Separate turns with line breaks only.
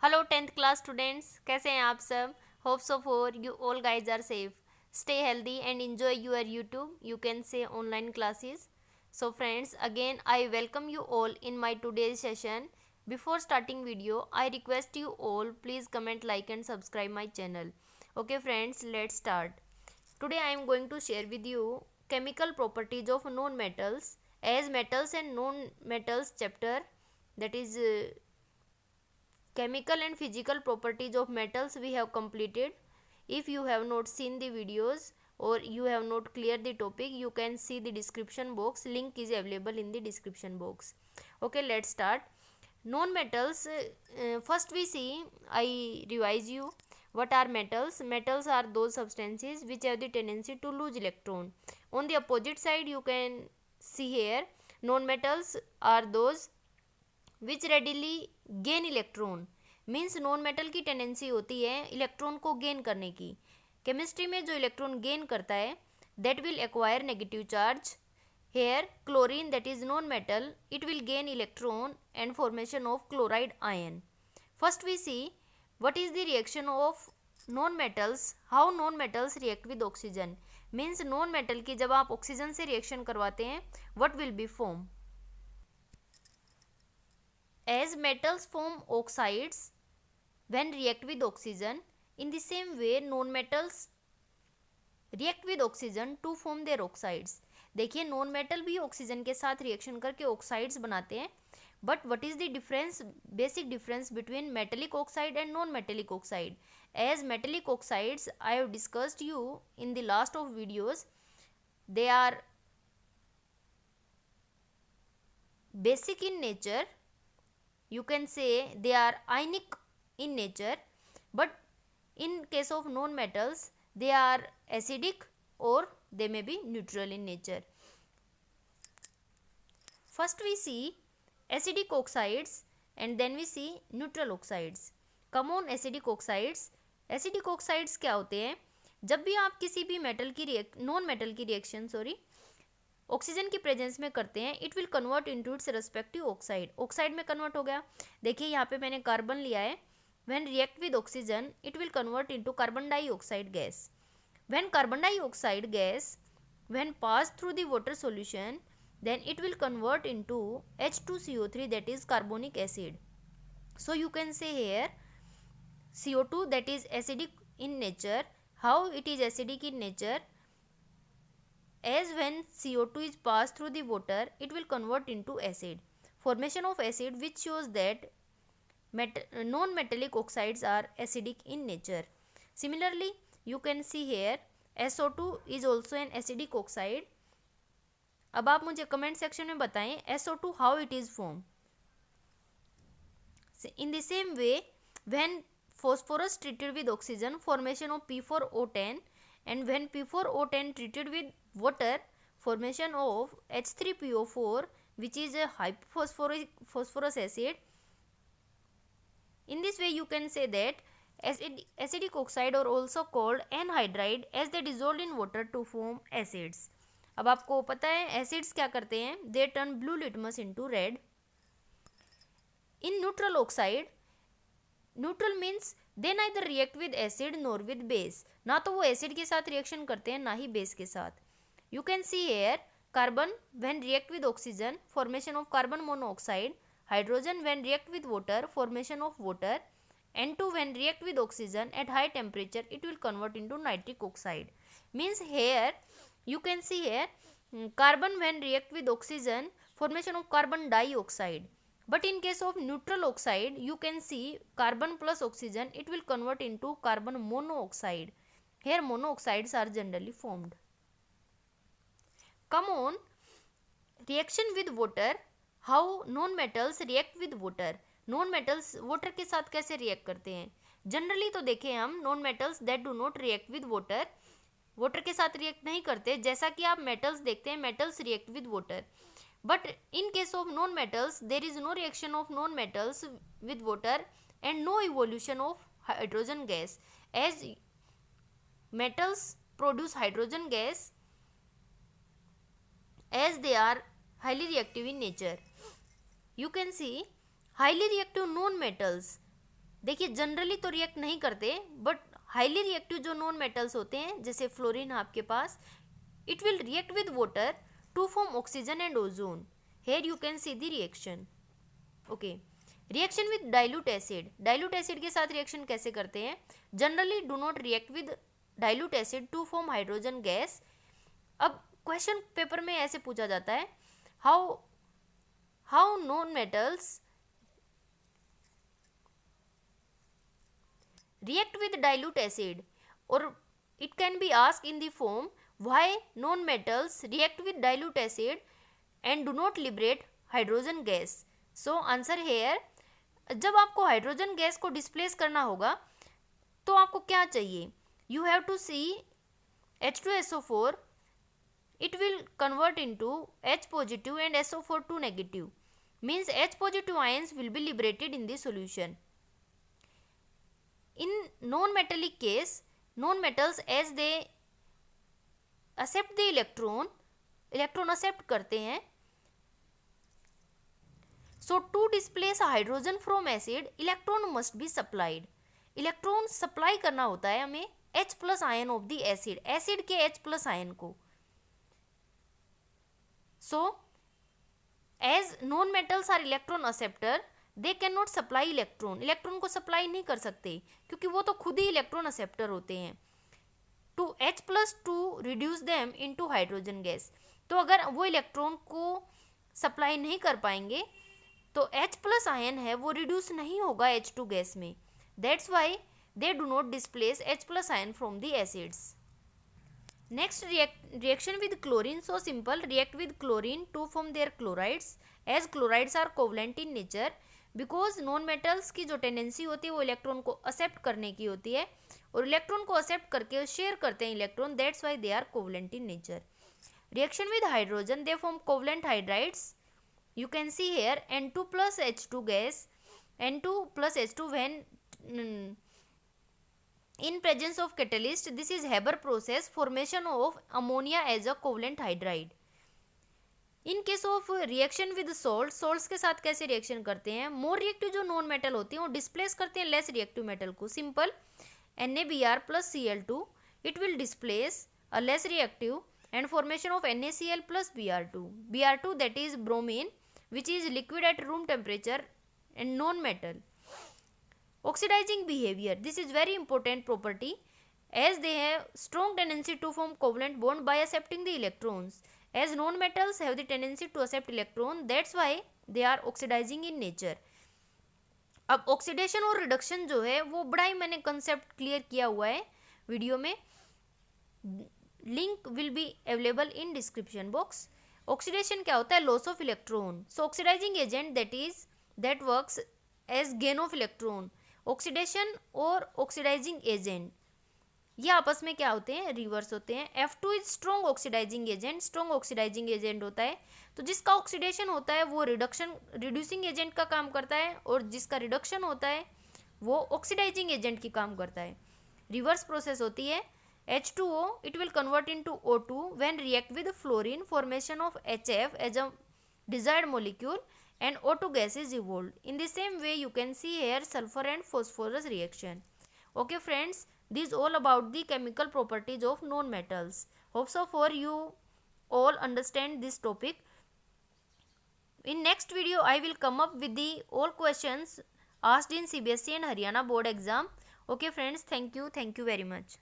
Hello 10th class students, कैसे हैं आप सब। Hope so for you all guys are safe, stay healthy and enjoy your YouTube, you can say, online classes. So friends, again I welcome you all in my today's session. Before starting video, I request you all please comment, like and subscribe my channel. Okay friends, let's start. Today I am going to share with you chemical properties of known metals as metals and known metals chapter, that is chemical and physical properties of metals we have completed. If you have not seen the videos or you have not cleared the topic, you can see the description box, link is available in the description box. Okay, let's start. Non metals, first we see, I revise you what are metals. Metals are those substances which have the tendency to lose electron. On the opposite side you can see here, non metals are those which readily gain electron, means non metal की tendency होती है electron को gain करने की. Chemistry में जो electron gain करता है that will acquire negative charge. Here chlorine that is non metal, it will gain electron and formation of chloride ion. First we see what is the reaction of non metals, how non metals react with oxygen. Means non metal की जब आप oxygen से reaction करवाते हैं what will be form. As metals form oxides when react with oxygen, in the same way non-metals react with oxygen to form their oxides. देखिए non metal भी oxygen के साथ रिएक्शन करके ऑक्साइड्स बनाते हैं, but what is the difference, basic difference between metallic oxide and non metallic oxide. As metallic oxides I have discussed you in the last of videos, they are basic in nature, you can say they are ionic in nature, but in case of non metals they are acidic or they may be neutral in nature. First we see acidic oxides and then we see neutral oxides. Come on, acidic oxides. acidic oxides क्या होते हैं, जब भी आप किसी भी metal की non metal की रिएक्शन ऑक्सीजन की प्रेजेंस में करते हैं, it will convert into its respective oxide. Oxide में कन्वर्ट हो गया. देखिए यहाँ पे मैंने कार्बन लिया है. When react with oxygen it will convert into carbon dioxide gas. When carbon dioxide gas when pass through the water solution then it will convert into H2CO3, that is carbonic acid. So you can say here CO2 that is acidic in nature. How it is acidic in nature? As when CO2 is passed through the water, it will convert into acid. Formation of acid, which shows that non-metallic oxides are acidic in nature. Similarly, you can see here SO2 is also an acidic oxide. अब आप मुझे comment section में बताएं SO2 how it is formed. In the same way, when phosphorus treated with oxygen, formation of P4O10, and when P4O10 treated with water, formation of H3PO4, which is a hypophosphorus acid. In this way you can say that acidic oxide are also called anhydride as they dissolve in water to form acids. अब आपको पता है acids क्या करते हैं, they turn blue litmus into red. In neutral oxide, neutral means they neither react with acid nor with base. ना तो वो एसिड के साथ रिएक्शन करते हैं ना ही बेस के साथ. You can see here carbon when react with oxygen, formation of carbon monoxide. Hydrogen when react with water, formation of water. N2 when react with oxygen at high temperature, it will convert into nitric oxide. Means here you can see here carbon when react with oxygen, formation of carbon dioxide. But in case of neutral oxide, you can see carbon plus oxygen, it will convert into carbon monoxide. Here monoxides are generally formed. Come on, reaction with water, how non metals react with water. Non metals water के साथ कैसे react करते हैं. Generally तो देखें हम non metals that do not react with water, water के साथ रिएक्ट नहीं करते. जैसा कि आप मेटल्स देखते हैं, metals react with water. But in case of non metals there is no reaction of non metals with water and no evolution of hydrogen gas. As metals produce hydrogen gas as they are highly reactive in nature. You can see highly reactive non metals देखिए generally तो react नहीं करते, but highly reactive जो non metals होते हैं जैसे fluorine आपके पास, it will react with water to form oxygen and ozone. Here you can see the reaction. Okay. Reaction with dilute acid. Dilute acid के साथ reaction कैसे करते हैं? Generally do not react with dilute acid to form hydrogen gas. अब question paper में ऐसे पूछा जाता है, how non metals react with dilute acid, or it can be asked in the form why non-metals react with dilute acid and do not liberate hydrogen gas. So answer here, जब आपको hydrogen gas को displace करना होगा तो आपको क्या चाहिए? You have to see H2SO4, it will convert into H positive and SO4 2 negative, means H positive ions will be liberated in the solution. In non-metallic case, non-metals as they accept the electron accept करते हैं. So to displace a hydrogen from acid, electron must be supplied. Electron supply करना होता है हमें H plus ion of the acid, acid के H plus ion को. So as non-metals are electron acceptor, they cannot supply electron. Electron को supply नहीं कर सकते क्योंकि वो तो खुद ही इलेक्ट्रॉन एक्सेप्टर होते हैं. To H plus 2 reduce them into hydrogen gas. तो अगर वो इलेक्ट्रॉन को सप्लाई नहीं कर पाएंगे तो H plus आयन है वो रिड्यूस नहीं होगा H2 गैस में. That's why they do not displace H plus ion from the acids. Next reaction with chlorine, so simple. React with chlorine to form their chlorides, as chlorides are covalent in nature. Because non metals की जो tendency होती है वो electron को accept करने की होती है और इलेक्ट्रॉन को एक्सेप्ट करके शेयर करते हैं electron, that's why they are covalent in nature. Reaction with hydrogen, they form covalent hydrides. You can see here N2 plus H2 gas, N2 plus H2 when in presence of catalyst. This is Haber process, formation of ammonia as a covalent hydride. In case of reaction with salt, salts के साथ कैसे reaction करते हैं? More reactive जो non metal होती हैं वो displace करते हैं लेस रिएक्टिव मेटल को. Simple, NaBr plus Cl2, it will displace a less reactive and formation of NaCl plus Br2. Br2 that is bromine which is liquid at room temperature and non-metal. Oxidizing behavior, this is very important property as they have strong tendency to form covalent bond by accepting the electrons. As non-metals have the tendency to accept electron, that's why they are oxidizing in nature. अब oxidation और reduction जो है वो बड़ा ही मैंने concept clear किया हुआ है वीडियो में, link will be available in description box. Oxidation क्या होता है? Loss of electron. So oxidizing agent that works as gain of electron. Oxidation और ऑक्सीडाइजिंग एजेंट ये आपस में क्या होते हैं? रिवर्स होते हैं. F2 is strong oxidizing agent, strong oxidizing agent होता है. तो जिसका ऑक्सीडेशन होता है वो रिड्यूसिंग एजेंट का काम करता है और जिसका रिडक्शन होता है वो ऑक्सीडाइजिंग एजेंट की काम करता है. रिवर्स प्रोसेस होती है. H2O it will convert into O2 when react with fluorine, formation of HF as a desired molecule and O2 gas is evolved. In the same way you can see here sulfur and phosphorus reaction. Okay friends, this all about the chemical properties of non-metals. Hope so for you all understand this topic. In next video I will come up with the all questions asked in CBSE and Haryana board exam. Okay friends, thank you very much.